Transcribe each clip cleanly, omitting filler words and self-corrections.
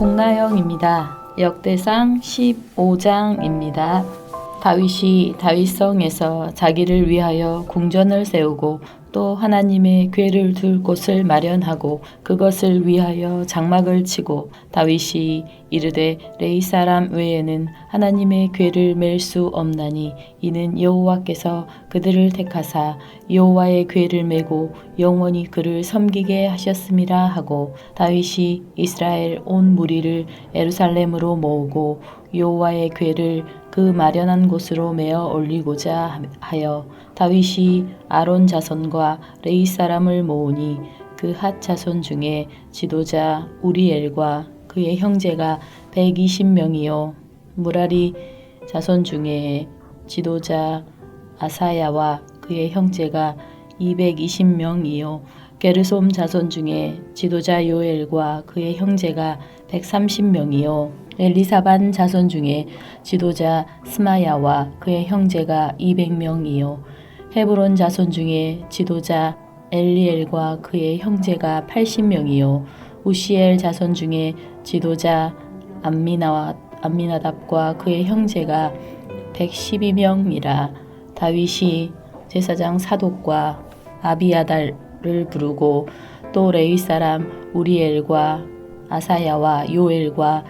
국나영입니다. 역대상 15장입니다. 다윗이 다윗성에서 자기를 위하여 궁전을 세우고 또 하나님의 궤를 둘 곳을 마련하고 그것을 위하여 장막을 치고 다윗이 이르되 레위 사람 외에는 하나님의 궤를 맬 수 없나니 이는 여호와께서 그들을 택하사 여호와의 궤를 메고 영원히 그를 섬기게 하셨음이라 하고 다윗이 이스라엘 온 무리를 예루살렘으로 모으고 여호와의 궤를 그 마련한 곳으로 메어 올리고자 하여 다윗이 아론 자손과 레위 사람을 모으니 그 핫 자손 중에 지도자 우리엘과 그의 형제가 120명이요 무라리 자손 중에 지도자 아사야와 그의 형제가 220명이요 게르솜 자손 중에 지도자 요엘과 그의 형제가 130명이요 엘리사반 자손 중에 지도자 스마야와 그의 형제가 200명이요 헤브론 자손 중에 지도자 엘리엘과 그의 형제가 80명이요 우시엘 자손 중에 지도자 암미나답과 그의 형제가 112명이라. 다윗이 제사장 사독과 아비아달을 부르고 또 레위 사람 우리엘과 아사야와 요엘과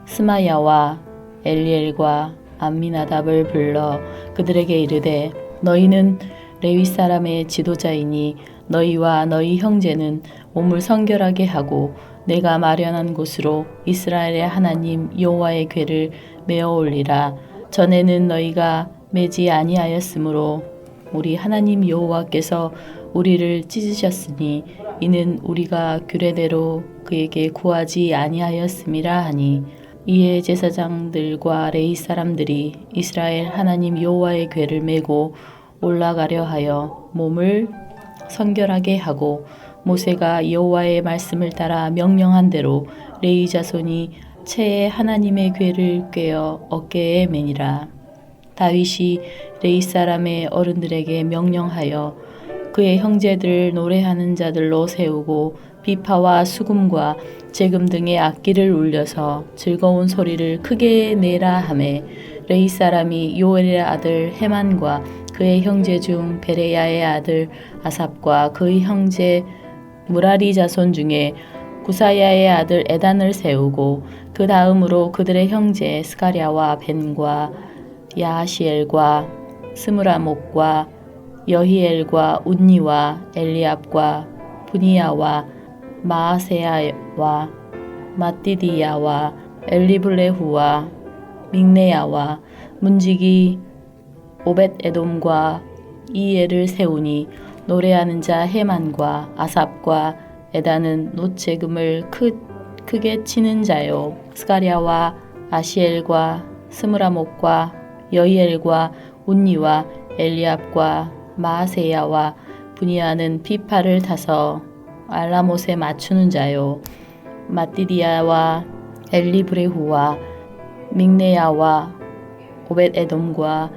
스마야와 엘리엘과 암미나답을 불러 그들에게 이르되 너희는 레위 사람의 지도자이니 너희와 너희 형제는 몸을 성결하게 하고 내가 마련한 곳으로 이스라엘의 하나님 여호와의 궤를 메어 올리라. 전에는 너희가 매지 아니하였으므로 우리 하나님 여호와께서 우리를 찢으셨으니 이는 우리가 규례대로 그에게 구하지 아니하였음이라 하니 이에 제사장들과 레위 사람들이 이스라엘 하나님 여호와의 궤를 메고 올라가려 하여 몸을 성결하게 하고 모세가 여호와의 말씀을 따라 명령한 대로 레위 자손이 채에 하나님의 궤를 꿰어 어깨에 매니라. 다윗이 레위 사람의 어른들에게 명령하여 그의 형제들 노래하는 자들로 세우고 비파와 수금과 재금 등의 악기를 울려서 즐거운 소리를 크게 내라 하매 레위 사람이 요엘의 아들 헤만과 그의 형제 중 베레야의 아들 아삽과 그의 형제 무라리 자손 중에 구사야의 아들 에단을 세우고 그 다음으로 그들의 형제 스가랴와 벤과 야하시엘과 스므라목과 여히엘과 운니와 엘리압과 분이야와 마아세야와 마띠디야와 엘리블레후와 믹네야와 문지기 오벳에돔과 이엘을 세우니 노래하는 자 헤만과 아삽과 에단은 놋재금을 크게 치는 자요 스가랴와 아시엘과 스므라목과 여히엘과 운니와 엘리압과 마아세야와 분이야는 비파를 타서 알라못에 맞추는 자요 마띠디야와 엘리브레후와 믹네야와 오벳에돔과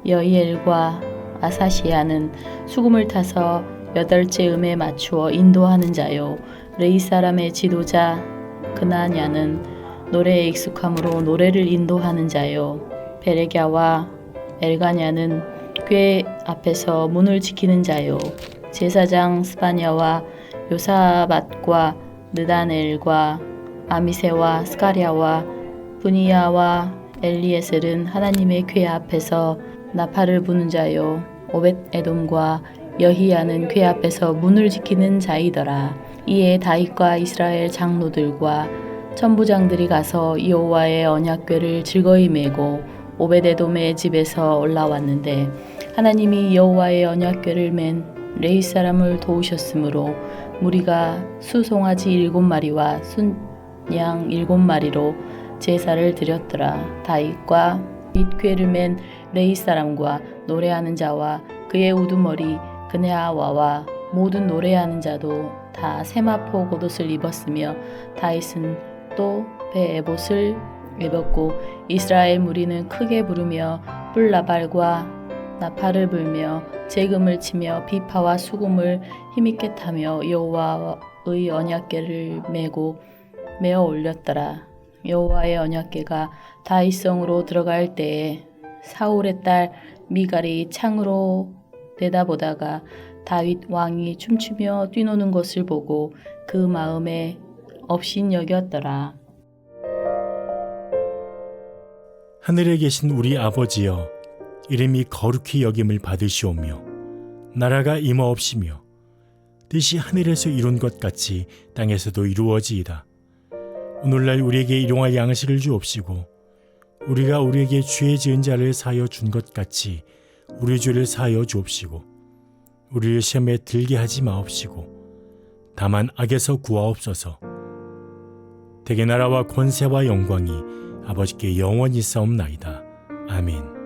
여히엘과 아사시야는 수금을 타서 8째 음에 맞추어 인도하는 자요 레위 사람의 지도자 그나냐는 노래에 익숙함으로 노래를 인도하는 자요 베레갸와 엘가냐는 궤 앞에서 문을 지키는 자요 제사장 스바냐와 요사밧과 느다넬과 아미세와 스가랴와 분이야와 엘리에셀은 하나님의 궤 앞에서 나팔을 부는 자요 오벳에돔과 여히야는 궤 앞에서 문을 지키는 자이더라. 이에 다윗과 이스라엘 장로들과 천부장들이 가서 여호와의 언약궤를 즐거이 메고 오벳에돔의 집에서 올라왔는데 하나님이 여호와의 언약궤를 맨 레위 사람을 도우셨으므로 무리가 수송아지 7마리와 순양 7마리로 제사를 드렸더라. 다윗과 궤를 맨 레위 사람과 노래하는 자와 그의 우두머리 그네아와와 모든 노래하는 자도 다 세마포 겉옷을 입었으며 다윗은 또 베에봇을 입었고 이스라엘 무리는 크게 부르며 뿔나발과 나팔을 불며 재금을 치며 비파와 수금을 힘있게 타며 여호와의 언약궤를 메어 올렸더라. 여호와의 언약궤가 다윗성으로 들어갈 때에 사울의 딸 미갈이 창으로 내다보다가 다윗 왕이 춤추며 뛰노는 것을 보고 그 마음에 업신여겼더라. 하늘에 계신 우리 아버지여, 이름이 거룩히 여김을 받으시오며 나라가 임하옵시며 뜻이 하늘에서 이룬 것 같이 땅에서도 이루어지이다. 오늘날 우리에게 일용할 양식을 주옵시고 우리가 우리에게 죄 지은 자를 사하여 준 것 같이 우리 죄를 사하여 주옵시고 우리를 시험에 들게 하지 마옵시고 다만 악에서 구하옵소서. 대개 나라와 권세와 영광이 아버지께 영원히 싸움나이다. 아멘.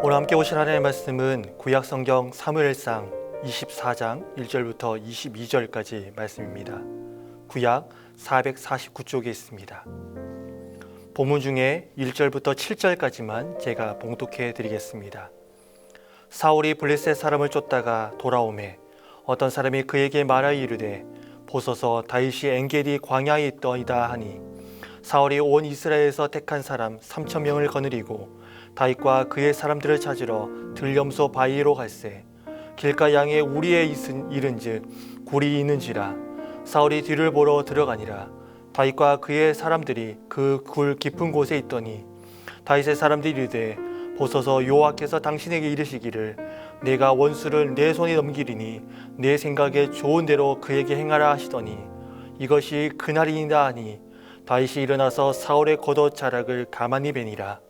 오늘 함께 보실 하나님의 말씀은 구약성경 사무엘상 24장 1절부터 22절까지 말씀입니다. 구약 449쪽에 있습니다. 본문 중에 1절부터 7절까지만 제가 봉독해 드리겠습니다. 사울이 블레셋 사람을 쫓다가 돌아오매 어떤 사람이 그에게 말하여 이르되 보소서 다윗이 엔게디 광야에 있더이다 하니 사울이 온 이스라엘에서 택한 사람 3,000명을 거느리고 다윗과 그의 사람들을 찾으러 들염소 바위로 갈새 길가 양에 우리에 이른즉 굴이 있는지라 사울이 뒤를 보러 들어가니라 다윗과 그의 사람들이 그 굴 깊은 곳에 있더니 다윗의 사람들이 이르되 보소서 여호와께서 당신에게 이르시기를 내가 원수를 내 손에 넘기리니 내 생각에 좋은 대로 그에게 행하라 하시더니 이것이 그날이니라 하니 다윗이 일어나서 사울의 겉옷 자락을 가만히 베니라.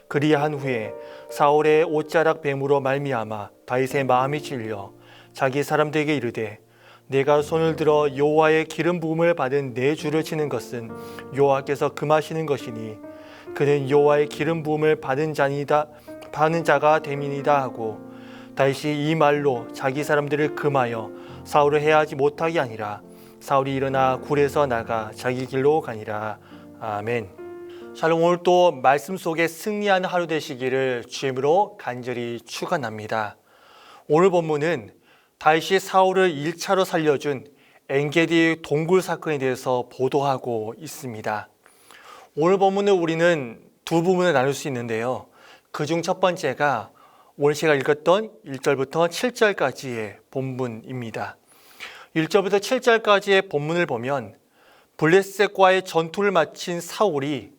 그리한 후에 사울의 옷자락 뱀으로 말미암아 다윗의 마음이 찔려 자기 사람들에게 이르되 내가 손을 들어 여호와의 기름 부음을 받은 내 주를 치는 것은 여호와께서 금하시는 것이니 그는 여호와의 기름 부음을 받은 자가 됨이니이다 하고 다윗이 이 말로 자기 사람들을 금하여 사울을 해하지 못하게 하니라. 사울이 일어나 굴에서 나가 자기 길로 가니라. 아멘. 샬롬. 오늘 또 말씀 속에 승리하는 하루 되시기를 주임으로 간절히 축원합니다. 오늘 본문은 다윗이 사울을 1차로 살려준 엔게디 동굴 사건에 대해서 보도하고 있습니다. 오늘 본문을 우리는 두 부분에 나눌 수 있는데요. 그중 첫 번째가 오늘 제가 읽었던 1절부터 7절까지의 본문입니다. 1절부터 7절까지의 본문을 보면 블레셋과의 전투를 마친 사울이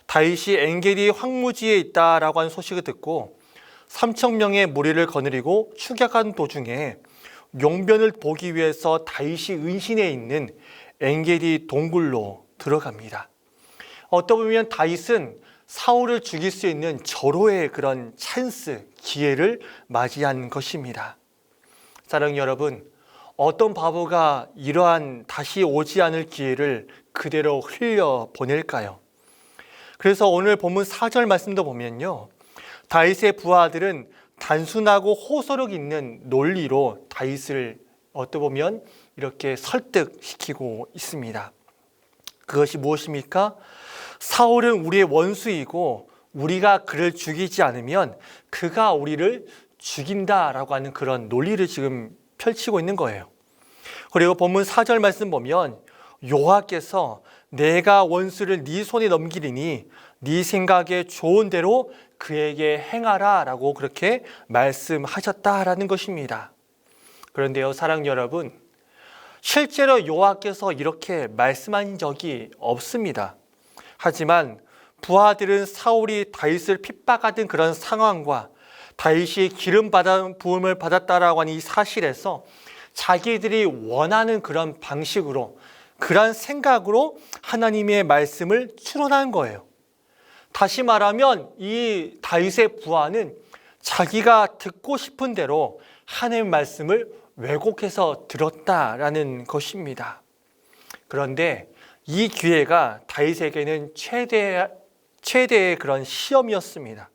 다윗이 엔게디 황무지에 있다라고 하는 소식을 듣고 3,000명의 무리를 거느리고 추격한 도중에 용변을 보기 위해서 다윗이 은신해 있는 엔게디 동굴로 들어갑니다. 어떻게 보면 다윗은 사울을 죽일 수 있는 절호의 그런 찬스, 기회를 맞이한 것입니다. 사랑하는 여러분, 어떤 바보가 이러한 다시 오지 않을 기회를 그대로 흘려보낼까요? 그래서 오늘 본문 4절 말씀도 보면요, 다윗의 부하들은 단순하고 호소력 있는 논리로 다윗을 어떻게 보면 이렇게 설득시키고 있습니다. 그것이 무엇입니까? 사울은 우리의 원수이고 우리가 그를 죽이지 않으면 그가 우리를 죽인다라고 하는 그런 논리를 지금 펼치고 있는 거예요. 그리고 본문 4절 말씀 보면 여호와께서 내가 원수를 네 손에 넘기리니 네 생각에 좋은 대로 그에게 행하라 라고 그렇게 말씀하셨다라는 것입니다. 그런데요, 사랑하는 여러분, 실제로 여호와께서 이렇게 말씀한 적이 없습니다. 하지만 부하들은 사울이 다윗을 핍박하던 그런 상황과 다윗이 기름 부음을 받았다라고 하는 이 사실에서 자기들이 원하는 그런 방식으로, 그런 생각으로 하나님의 말씀을 추론한 거예요. 다시 말하면 이 다윗의 부하는 자기가 듣고 싶은 대로 하나님의 말씀을 왜곡해서 들었다라는 것입니다. 그런데 이 기회가 다윗에게는 최대의 그런 시험이었습니다.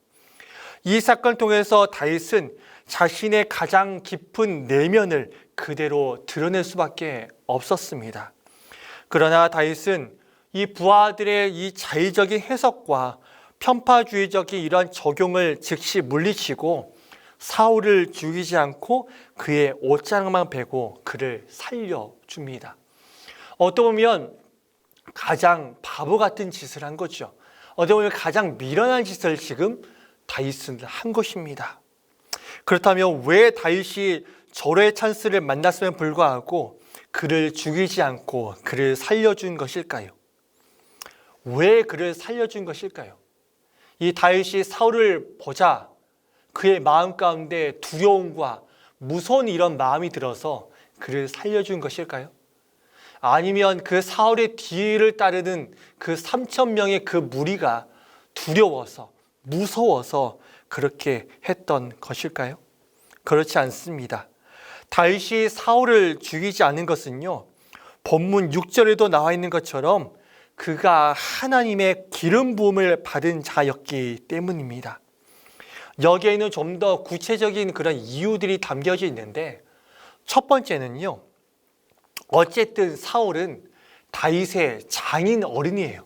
이 사건을 통해서 다윗은 자신의 가장 깊은 내면을 그대로 드러낼 수밖에 없었습니다. 그러나 다윗은 이 부하들의 이 자의적인 해석과 편파주의적인 이러한 적용을 즉시 물리치고 사울을 죽이지 않고 그의 옷장만 베고 그를 살려줍니다. 어떻게 보면 가장 바보 같은 짓을 한 거죠. 어떻게 보면 가장 미련한 짓을 지금 다윗은 한 것입니다. 그렇다면 왜 다윗이 절호의 찬스를 만났음에 불구하고 그를 죽이지 않고 그를 살려준 것일까요? 왜 그를 살려준 것일까요? 이 다윗이 사울을 보자 그의 마음 가운데 두려움과 무서운 이런 마음이 들어서 그를 살려준 것일까요? 아니면 그 사울의 뒤를 따르는 그 3,000명의 그 무리가 두려워서, 무서워서 그렇게 했던 것일까요? 그렇지 않습니다. 다윗이 사울을 죽이지 않은 것은요, 본문 6절에도 나와 있는 것처럼 그가 하나님의 기름 부음을 받은 자였기 때문입니다. 여기에는 좀 더 구체적인 그런 이유들이 담겨져 있는데, 첫 번째는요, 어쨌든 사울은 다윗의 장인 어른이에요.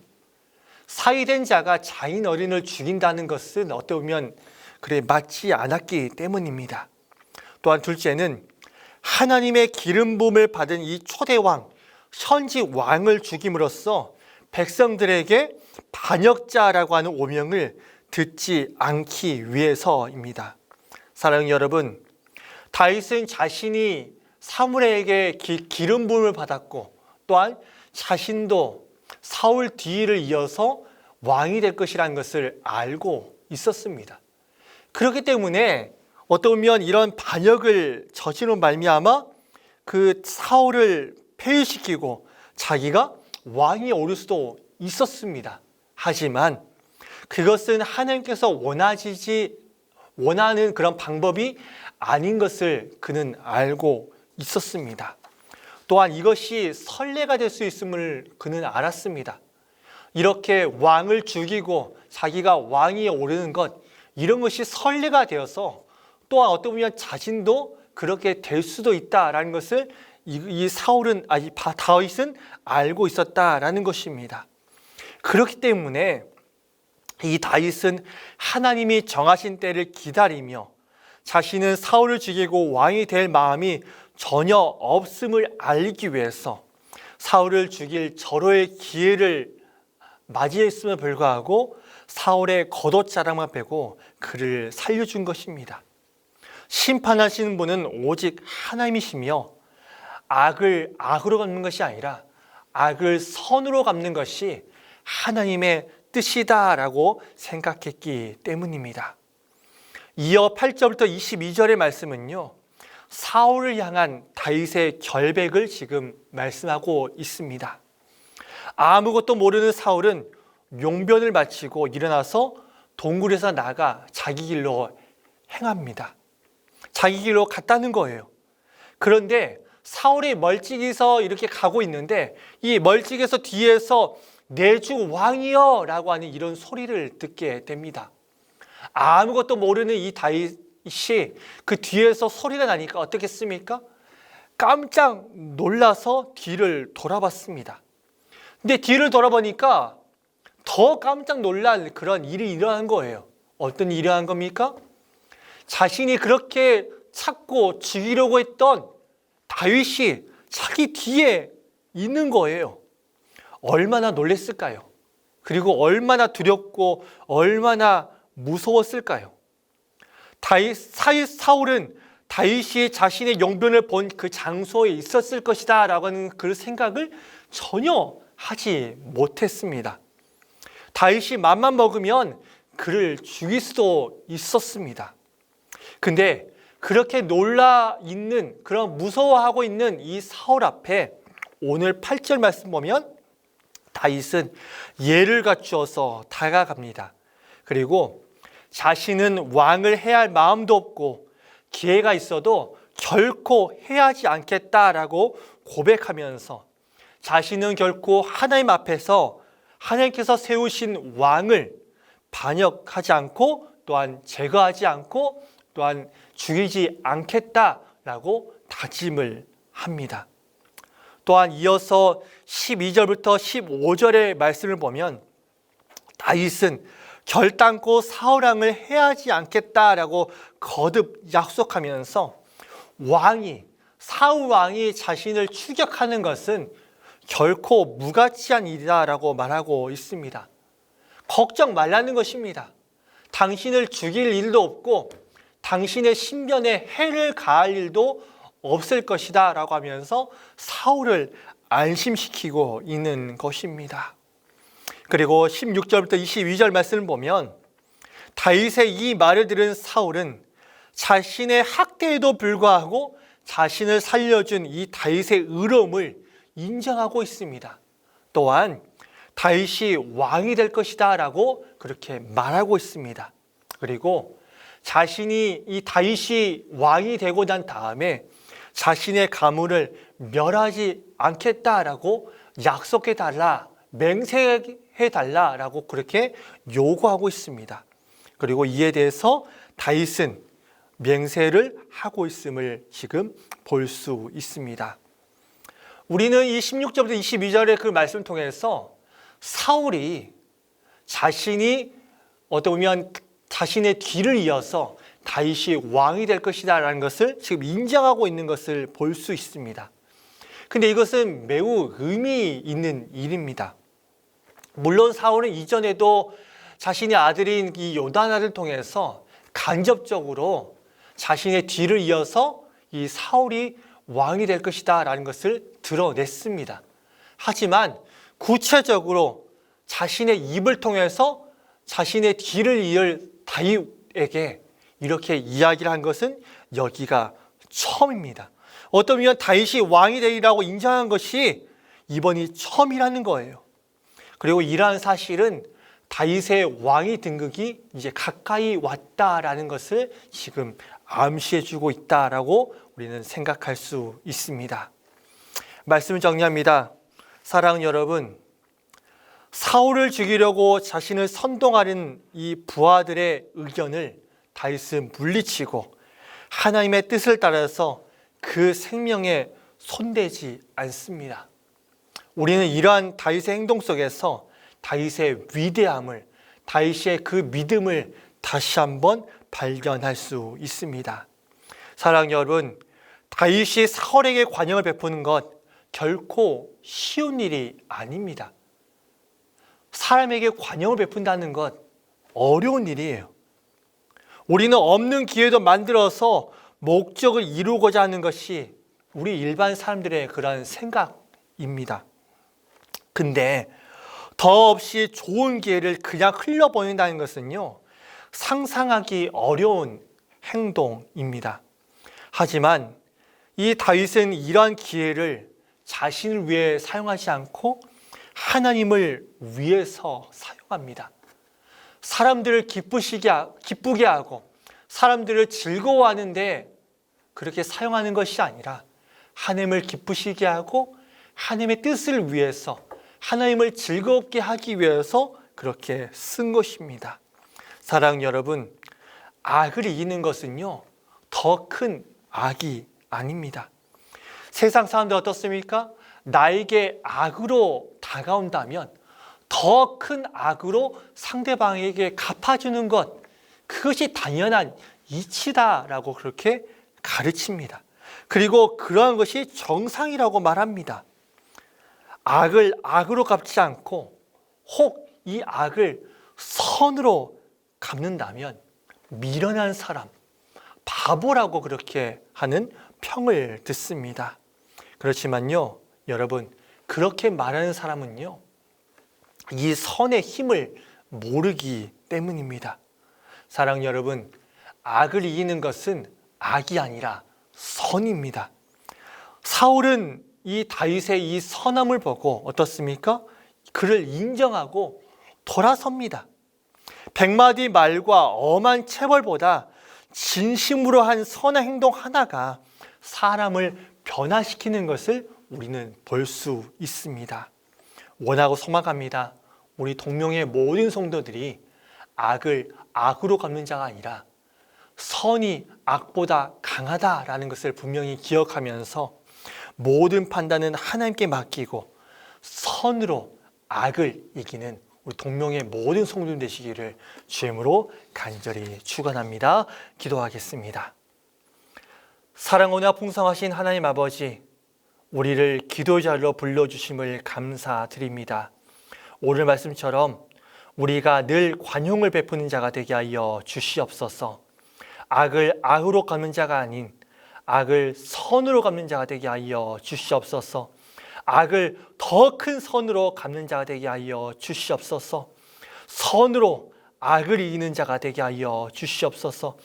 사위된 자가 장인 어른을 죽인다는 것은 어떻게 보면 그래 맞지 않았기 때문입니다. 또한 둘째는 하나님의 기름 부음을 받은 이 초대왕, 현직 왕을 죽임으로써 백성들에게 반역자라고 하는 오명을 듣지 않기 위해서입니다. 사랑하는 여러분, 다윗은 자신이 사무엘에게 기름 부음을 받았고 또한 자신도 사울 뒤를 이어서 왕이 될 것이라는 것을 알고 있었습니다. 그렇기 때문에 어떻게 보면 이런 반역을 저지른 말미암아 그 사울을 폐위시키고 자기가 왕이 오를 수도 있었습니다. 하지만 그것은 하나님께서 원하는 그런 방법이 아닌 것을 그는 알고 있었습니다. 또한 이것이 선례가 될 수 있음을 그는 알았습니다. 이렇게 왕을 죽이고 자기가 왕위에 오르는 것, 이런 것이 선례가 되어서 또한 어떻게 보면 자신도 그렇게 될 수도 있다라는 것을 이 다윗은 알고 있었다라는 것입니다. 그렇기 때문에 이 다윗은 하나님이 정하신 때를 기다리며 자신은 사울을 죽이고 왕이 될 마음이 전혀 없음을 알리기 위해서 사울을 죽일 절호의 기회를 맞이했음에 불구하고 사울의 겉옷자락만 빼고 그를 살려준 것입니다. 심판하시는 분은 오직 하나님이시며 악을 악으로 갚는 것이 아니라 악을 선으로 갚는 것이 하나님의 뜻이다라고 생각했기 때문입니다. 이어 8절부터 22절의 말씀은요, 사울을 향한 다윗의 결백을 지금 말씀하고 있습니다. 아무것도 모르는 사울은 용변을 마치고 일어나서 동굴에서 나가 자기 길로 행합니다. 자기 길로 갔다는 거예요. 그런데 사울이 멀찍이서 이렇게 가고 있는데 이 멀찍이서 뒤에서 내 주 왕이여 라고 하는 이런 소리를 듣게 됩니다. 아무것도 모르는 이 다윗이 그 뒤에서 소리가 나니까 어떻겠습니까? 깜짝 놀라서 뒤를 돌아봤습니다. 근데 뒤를 돌아보니까 더 깜짝 놀랄 그런 일이 일어난 거예요. 어떤 일이 일어난 겁니까? 자신이 그렇게 찾고 죽이려고 했던 다윗이 자기 뒤에 있는 거예요. 얼마나 놀랐을까요? 그리고 얼마나 두렵고 얼마나 무서웠을까요? 사울은 다윗이 자신의 용변을 본 그 장소에 있었을 것이다 라고 하는 그 생각을 전혀 하지 못했습니다. 다윗이 맘만 먹으면 그를 죽일 수도 있었습니다. 근데 그렇게 놀라 있는, 그런 무서워하고 있는 이 사울 앞에 오늘 8절 말씀 보면 다윗은 예를 갖추어서 다가갑니다. 그리고 자신은 왕을 해야 할 마음도 없고 기회가 있어도 결코 해야 하지 않겠다라고 고백하면서 자신은 결코 하나님 앞에서 하나님께서 세우신 왕을 반역하지 않고 또한 제거하지 않고 또한 죽이지 않겠다라고 다짐을 합니다. 또한 이어서 12절부터 15절의 말씀을 보면 다윗은 결단코 사울 왕을 해하지 않겠다라고 거듭 약속하면서 사울 왕이 자신을 추격하는 것은 결코 무가치한 일이다라고 말하고 있습니다. 걱정 말라는 것입니다. 당신을 죽일 일도 없고 당신의 신변에 해를 가할 일도 없을 것이다 라고 하면서 사울을 안심시키고 있는 것입니다. 그리고 16절부터 22절 말씀을 보면 다윗의 이 말을 들은 사울은 자신의 학대에도 불구하고 자신을 살려준 이 다윗의 의로움을 인정하고 있습니다. 또한 다윗이 왕이 될 것이다 라고 그렇게 말하고 있습니다. 그리고 자신이 이 다윗이 왕이 되고 난 다음에 자신의 가문을 멸하지 않겠다라고 약속해달라, 맹세해달라라고 그렇게 요구하고 있습니다. 그리고 이에 대해서 다윗은 맹세를 하고 있음을 지금 볼 수 있습니다. 우리는 이 16절부터 22절의 그 말씀을 통해서 사울이 자신이 어떻게 보면 자신의 뒤를 이어서 다윗이 왕이 될 것이다 라는 것을 지금 인정하고 있는 것을 볼 수 있습니다. 근데 이것은 매우 의미 있는 일입니다. 물론 사울은 이전에도 자신의 아들인 이 요나단을 통해서 간접적으로 자신의 뒤를 이어서 이 사울이 왕이 될 것이다 라는 것을 드러냈습니다. 하지만 구체적으로 자신의 입을 통해서 자신의 뒤를 이을 다윗에게 이렇게 이야기를 한 것은 여기가 처음입니다. 어떤 의미는 다윗이 왕이 되리라고 인정한 것이 이번이 처음이라는 거예요. 그리고 이러한 사실은 다윗의 왕위 등극이 이제 가까이 왔다라는 것을 지금 암시해주고 있다라고 우리는 생각할 수 있습니다. 말씀을 정리합니다. 사랑하는 여러분, 사울을 죽이려고 자신을 선동하는 이 부하들의 의견을 다윗은 물리치고 하나님의 뜻을 따라서 그 생명에 손대지 않습니다. 우리는 이러한 다윗의 행동 속에서 다윗의 위대함을, 다윗의 그 믿음을 다시 한번 발견할 수 있습니다. 사랑하는 여러분, 다윗이 사울에게 관용을 베푸는 것 결코 쉬운 일이 아닙니다. 사람에게 관용을 베푼다는 것 어려운 일이에요. 우리는 없는 기회도 만들어서 목적을 이루고자 하는 것이 우리 일반 사람들의 그런 생각입니다. 근데 더없이 좋은 기회를 그냥 흘려보낸다는 것은요, 상상하기 어려운 행동입니다. 하지만 이 다윗은 이러한 기회를 자신을 위해 사용하지 않고 하나님을 위해서 사용합니다. 사람들을 기쁘게 하고 사람들을 즐거워하는데 그렇게 사용하는 것이 아니라 하나님을 기쁘시게 하고 하나님의 뜻을 위해서, 하나님을 즐겁게 하기 위해서 그렇게 쓴 것입니다. 사랑하는 여러분, 악을 이기는 것은요, 더 큰 악이 아닙니다. 세상 사람들 어떻습니까? 나에게 악으로 다가온다면 더 큰 악으로 상대방에게 갚아주는 것, 그것이 당연한 이치다라고 그렇게 가르칩니다. 그리고 그러한 것이 정상이라고 말합니다. 악을 악으로 갚지 않고 혹 이 악을 선으로 갚는다면 미련한 사람, 바보라고 그렇게 하는 평을 듣습니다. 그렇지만요, 여러분, 그렇게 말하는 사람은요, 이 선의 힘을 모르기 때문입니다. 사랑하는 여러분, 악을 이기는 것은 악이 아니라 선입니다. 사울은 이 다윗의 이 선함을 보고 어떻습니까? 그를 인정하고 돌아섭니다. 100마디 말과 엄한 체벌보다 진심으로 한 선한 행동 하나가 사람을 변화시키는 것을 우리는 볼 수 있습니다. 원하고 소망합니다. 우리 동명의 모든 성도들이 악을 악으로 갚는 자가 아니라 선이 악보다 강하다라는 것을 분명히 기억하면서 모든 판단은 하나님께 맡기고 선으로 악을 이기는 우리 동명의 모든 성도들 되시기를 주님으로 간절히 축원합니다. 기도하겠습니다. 사랑원과 풍성하신 하나님 아버지, 우리를 기도의 자리로 불러주심을 감사드립니다. 오늘 말씀처럼 우리가 늘 관용을 베푸는 자가 되게 하여 주시옵소서. 악을 악으로 갚는 자가 아닌 악을 선으로 갚는 자가 되게 하여 주시옵소서. 악을 더 큰 선으로 갚는 자가 되게 하여 주시옵소서. 선으로 악을 이기는 자가 되게 하여 주시옵소서.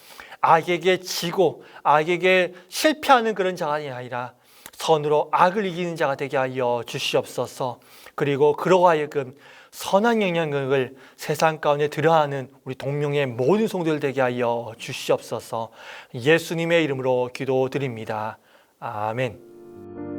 악에게 지고 악에게 실패하는 그런 자가 아니라 선으로 악을 이기는 자가 되게 하여 주시옵소서. 그리고 그로 하여금 선한 영향력을 세상 가운데 드러하는 우리 동명의 모든 성도들 되게 하여 주시옵소서. 예수님의 이름으로 기도드립니다. 아멘.